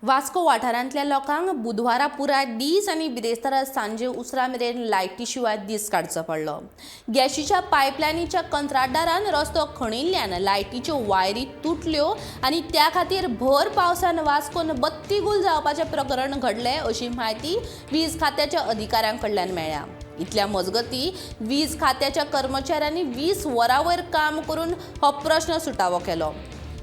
वास्को वाठारांतल्या लोकांक बुधवारा पुराय दीस आनी बिरेस्तारा सांजे उसरा मेरेन लायटी शिवाय दीस काडचो पडलो. गॅशीच्या पायपलायनीच्या कंत्राटदारान रस्तो खणिल्ल्यान लायटीच्यो वायरी तुटल्यो आनी त्या खातीर भर पावसान वास्कोन बत्ती गूल जावपाचें प्रकरण घडलें अशी म्हायती वीज खात्याच्या अधिकाऱ्यां कडल्यान मेळ्ळ्या. इतल्या मजगतीं वीज खात्याच्या कर्मचाऱ्यांनी 20 वरां वयर काम करून हो प्रश्न सुटावो केलो.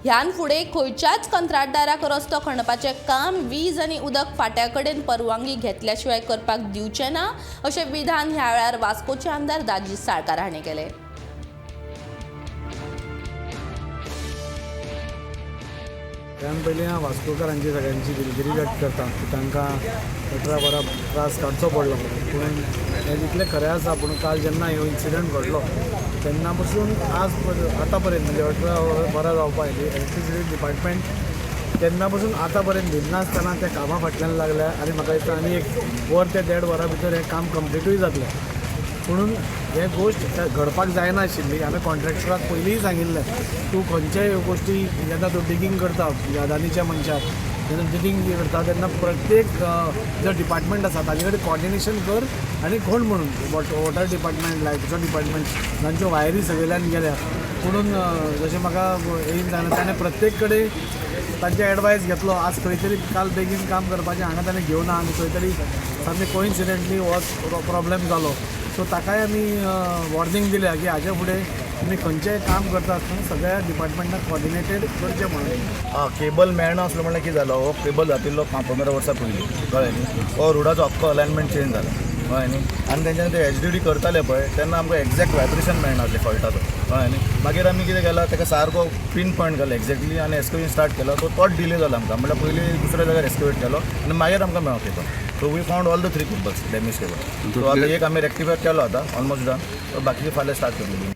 ह्यान फुडें खंयच्याच कंत्राटदाराक रस्तो खणपाचें काम वीज आनी उदक फाट्या कडेन परवानगी घेतल्या शिवाय करपाक दिवचें ना अशें विधान ह्या वेळार वास्कोचे आमदार दाजी साळकार हांणी केलें. त्यान पयलीं हांव वास्कोकारांची सगळ्यांची दिलगिरी व्यक्त करता की तांकां 18 वरां त्रास काडचो पडलो. पूण हें तितलें खरें आसा. पूण काल जेन्ना ह्यो इन्सिडंट घडलो तेन्ना पसून आतां पर्यंत म्हणजे 18 वरां जावपा आयलीं इलेक्ट्रिसिटी डिपार्टमेंट तेन्ना पसून आतां पर्यंत भिनासतना त्या कामा फाटल्यान लागल्या आनी म्हाका दिसता आनी एक वर ते 1.5 वरां भितर हें काम कंप्लिटूय जातलें. म्हणून हे गोश्ट घडपाक जायना आशिल्ली. हांवें कॉन्ट्रॅक्टराक पयलींय सांगिल्लें तूं खंयच्याय गोश्टी जेन्ना तूं डिगींग करता अदानीच्या मनशाक जेन्ना डिगींग करता तेन्ना प्रत्येक जो डिपार्टमेंट आसा ताजे कडेन कॉर्डिनेशन कर आनी खण म्हणून वॉटर डिपार्टमेंट लायटीचो डिपार्टमेंट तांच्यो वायरी सकयल्यान गेल्या. म्हणून जशें म्हाका येयन सांगलें ताणें प्रत्येक कडेन तांचे एडवायस घेतलो. आज खंय तरी काल बेगीन काम करपाचें हांगा ताणें घेवना आनी खंय तरी सामकें कोइन्सिडेंटली हो प्रॉब्लेम जालो. सो ताकाय आमी वॉर्निंग दिल्या की हाचे फुडें तुमी खंयचेंय काम करतात थंय सगळ्या डिपार्टमेंटाक कॉर्डिनेटेड करचें म्हणून. केबल मेळना असलो म्हणल्यार कितें जालो, हो केबल घातिल्लो 15 वर्सां पयलीं कळ्ळें न्ही. हो रोडाचो अख्खो अलायनमेंट चेंज जाला कळ्ळें न्ही. आनी तेंच्यानी ते HDD करताले पळय तेन्ना आमकां एक्झॅक्ट व्हायब्रेशन मेळनासलें फॉल्टाचो कळ्ळें न्ही. मागीर आमी कितें केलां ताका सारको पिन पॉयंट केलो एक्झॅक्टली आनी एक्सकवेशन स्टार्ट केलो. तोच डिले जालो आमकां. म्हणल्यार पयलीं दुसऱ्या जाग्यार एक्सकवेट केलो आनी मागीर आमकां मेळ्ळो cable. So we found all the 3 cables damage cable. So आतां एक आमी रेक्टिफाय केलो आतां ऑलमोस्ट डन. बाकीचे फाल्यां स्टार्ट करतली.